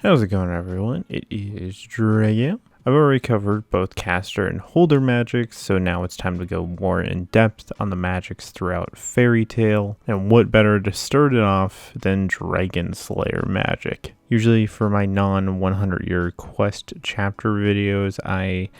How's it going, everyone? It is Drago. I've already covered both caster and holder magics, so now it's time to go more in depth on the magics throughout Fairy Tail, and what better to start it off than Dragon Slayer magic. Usually for my non-100 year quest chapter videos, I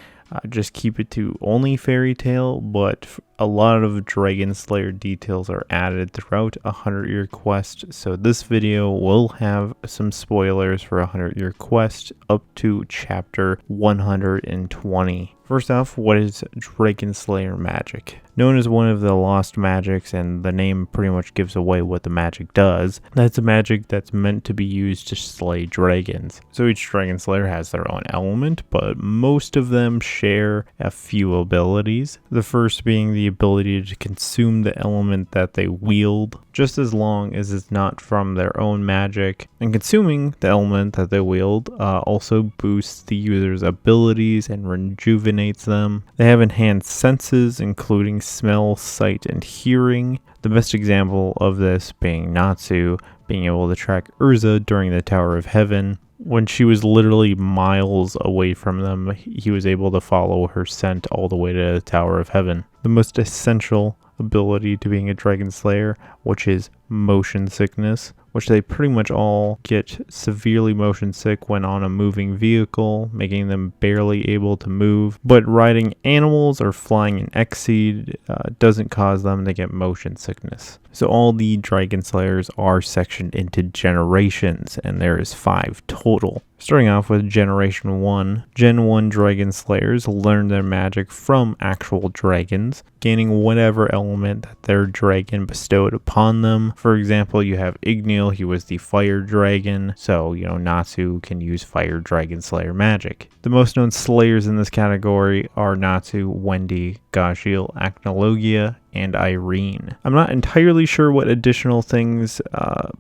just keep it to only Fairy Tail, but a lot of Dragon Slayer details are added throughout a 100-year quest, so this video will have some spoilers for a 100-year quest up to chapter 120. First off, what is Dragon Slayer magic? Known as one of the lost magics, and the name pretty much gives away what the magic does, that's a magic that's meant to be used to slay dragons. So each Dragon Slayer has their own element, but most of them share a few abilities. The first being the ability to consume the element that they wield, just as long as it's not from their own magic. And consuming the element that they wield also boosts the user's abilities and rejuvenates them. They have enhanced senses, including smell, sight, and hearing. The best example of this being Natsu being able to track Urza during the Tower of Heaven. When she was literally miles away from them, he was able to follow her scent all the way to the Tower of Heaven. The most essential ability to being a Dragon Slayer, which is motion sickness, which they pretty much all get severely motion sick when on a moving vehicle, making them barely able to move. But riding animals or flying an Exceed doesn't cause them to get motion sickness. So all the Dragon Slayers are sectioned into generations, and there is 5 total. Starting off with Generation 1, Gen 1 Dragon Slayers learn their magic from actual dragons, gaining whatever element that their dragon bestowed upon them. For example, you have Igneel, he was the fire dragon, so Natsu can use fire Dragon Slayer magic. The most known slayers in this category are Natsu, Wendy, Gajiel, Acnologia, and Irene. I'm not entirely sure what additional things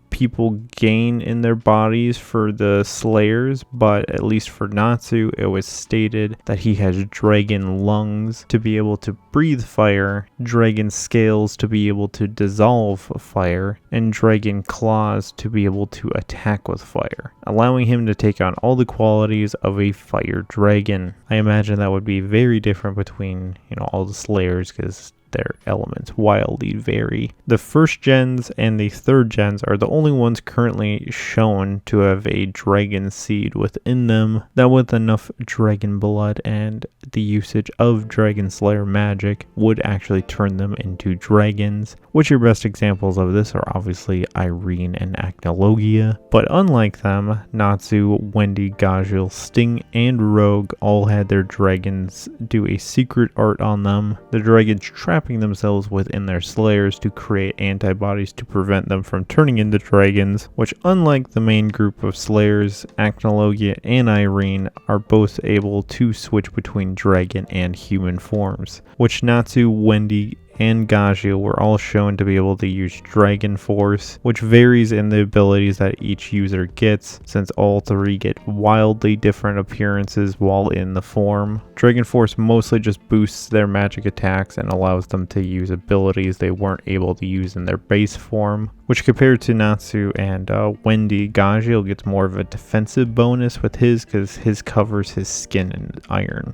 people gain in their bodies for the slayers, but at least for Natsu, it was stated that he has dragon lungs to be able to breathe fire, dragon scales to be able to dissolve fire, and dragon claws to be able to attack with fire, allowing him to take on all the qualities of a fire dragon. I imagine that would be very different between all the slayers, because their elements wildly vary. The first gens and the third gens are the only ones currently shown to have a dragon seed within them, that with enough dragon blood and the usage of Dragon Slayer magic would actually turn them into dragons, which your best examples of this are obviously Irene and Acnologia. But unlike them, Natsu, Wendy, Gajiel, Sting, and Rogue all had their dragons do a secret art on them. The dragons trapping themselves within their slayers to create antibodies to prevent them from turning into dragons, which unlike the main group of slayers, Acnologia and Irene are both able to switch between dragon and human forms, which Natsu, Wendy, and Gajiel were all shown to be able to use Dragon Force, which varies in the abilities that each user gets, since all 3 get wildly different appearances while in the form. Dragon Force mostly just boosts their magic attacks and allows them to use abilities they weren't able to use in their base form, which compared to Natsu and Wendy, Gajiel gets more of a defensive bonus with his, because his covers his skin in iron.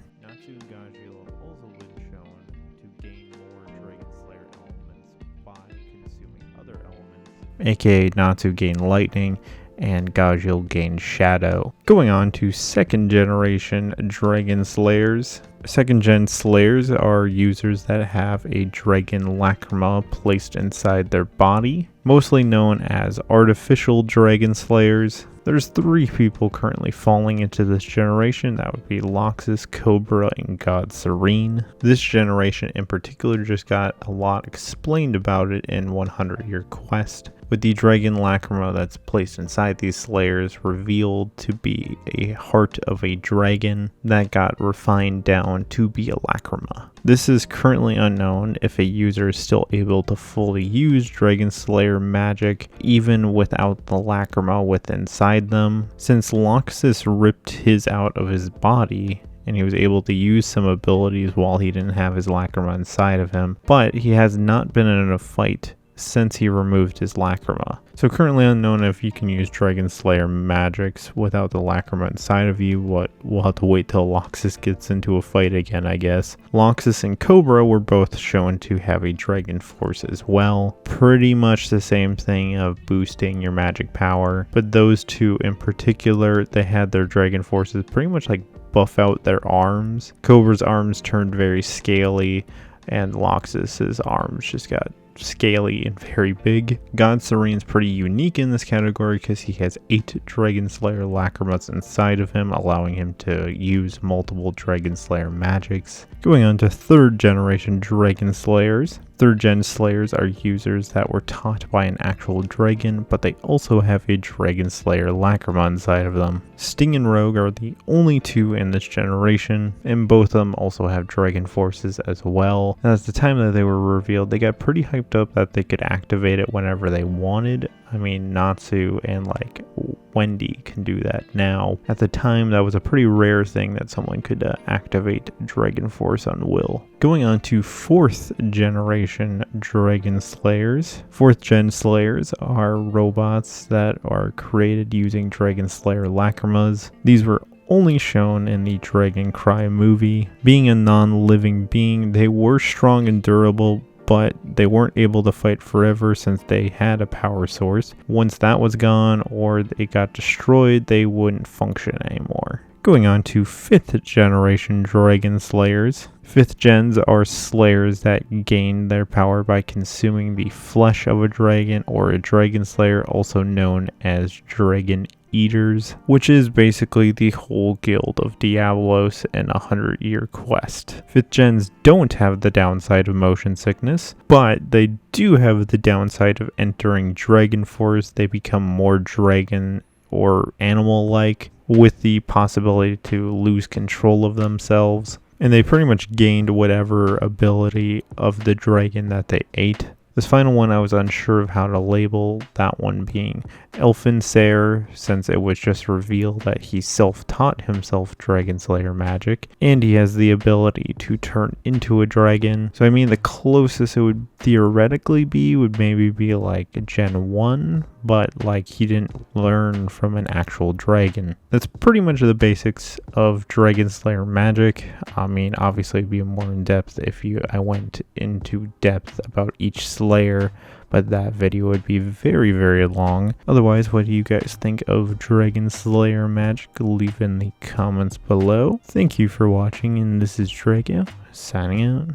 Aka Natsu gained lightning and Gajiel gained shadow. Going on to second generation Dragon Slayers. Second gen Slayers are users that have a dragon lacrima placed inside their body, mostly known as artificial Dragon Slayers. There's 3 people currently falling into this generation. That would be Loxus, Cobra, and God Serene. This generation in particular just got a lot explained about it in 100 Year Quest, with the dragon lacrima that's placed inside these slayers revealed to be a heart of a dragon that got refined down to be a lacrima. This is currently unknown if a user is still able to fully use Dragon Slayer magic even without the lacrima within inside them, since Loxus ripped his out of his body and he was able to use some abilities while he didn't have his lacrima inside of him, but he has not been in a fight since he removed his Lacrima. So currently unknown if you can use Dragon Slayer magics without the Lacrima inside of you. We'll have to wait till Loxus gets into a fight again, I guess. Loxus and Cobra were both shown to have a Dragon Force as well. Pretty much the same thing of boosting your magic power, but those two in particular, they had their Dragon Forces pretty much like buff out their arms. Cobra's arms turned very scaly, and Loxus's arms just got scaly and very big. God Serene's pretty unique in this category because he has 8 Dragon Slayer Lacrimas inside of him, allowing him to use multiple Dragon Slayer magics. Going on to 3rd generation Dragon Slayers. 3rd gen Slayers are users that were taught by an actual dragon, but they also have a Dragon Slayer Lacrima inside of them. Sting and Rogue are the only 2 in this generation, and both of them also have Dragon Forces as well. And at the time that they were revealed, they got pretty hyped up that they could activate it whenever they wanted. I mean, Natsu and like Wendy can do that now. At the time, that was a pretty rare thing that someone could activate Dragon Force on will. Going on to 4th generation Dragon Slayers. 4th gen Slayers are robots that are created using Dragon Slayer Lacrimas. These were only shown in the Dragon Cry movie. Being a non-living being, they were strong and durable, but they weren't able to fight forever since they had a power source. Once that was gone or it got destroyed, they wouldn't function anymore. Going on to 5th generation Dragon Slayers. 5th gens are slayers that gain their power by consuming the flesh of a dragon or a Dragon Slayer, also known as Dragon Eaters, which is basically the whole guild of Diablos in a 100-year quest. 5th gens don't have the downside of motion sickness, but they do have the downside of entering Dragon Force. They become more dragon or animal-like, with the possibility to lose control of themselves. And they pretty much gained whatever ability of the dragon that they ate. This final one I was unsure of how to label, that one being Elfinsair, since it was just revealed that he self-taught himself Dragon Slayer magic, and he has the ability to turn into a dragon. So I mean, the closest it would theoretically be would maybe be like Gen 1, but like he didn't learn from an actual dragon. That's pretty much the basics of Dragon Slayer magic. I mean, obviously it'd be more in depth if I went into depth about each Slayer, but that video would be very, very long. Otherwise, what do you guys think of Dragon Slayer magic? Leave in the comments below. Thank you for watching, and this is Draco, signing out.